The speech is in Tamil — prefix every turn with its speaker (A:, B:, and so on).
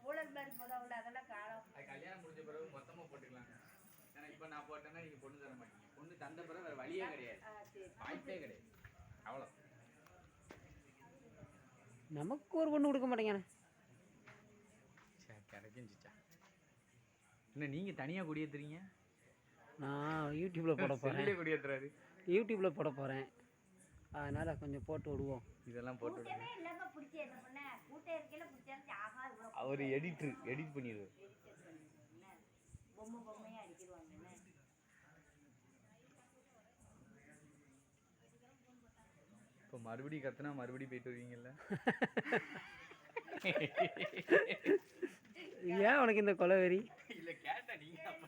A: பூலர் மாதிரி போதாவில் அதெல்லாம் காலம்.
B: அது கல்யாணம் முடிஞ்ச பிறகு மொத்தமாக போட்டுக்கலாம். ஏன்னா இப்போ நான் போட்டேன்னா நீங்கள் பொண்ணு தர மாட்டீங்க. பொண்ணு தந்த பிறகு வேறு வழியே கிடையாது, வாய்ப்பே கிடையாது. அவ்வளோ
C: நமக்கு ஒரு பொண்ணு கொடுக்க மாட்டேங்கண்ணே.
B: சரி கிடைக்கிஞ்சிச்சா. இல்லை நீங்கள் தனியாக குடியேற்றுறீங்க,
C: நான் யூடியூப்பில் போட போகிறேன்.
B: குடியேற்றுறாரு,
C: யூடியூப்பில் போட போகிறேன். அதனால் கொஞ்சம் போட்டு விடுவோம்.
B: இதெல்லாம் போட்டு விடுவோம்.
A: இல்லாமல் பிடிச்ச என்ன பண்ண கூட்டம் இருக்கையில பிடிச்சாலும் ஆகா இவ்வளோ
B: அவர் எடிட் பண்ணிடுவார்.
A: பொம்மையாக அடிக்கிடுவாங்க.
B: இப்போ மறுபடியும் கத்துனா மறுபடியும் போயிட்டு வருவீங்கல்ல.
C: ஏன் உனக்கு இந்த கொலவெறி?
B: இல்லை கேட்டா நீங்கள்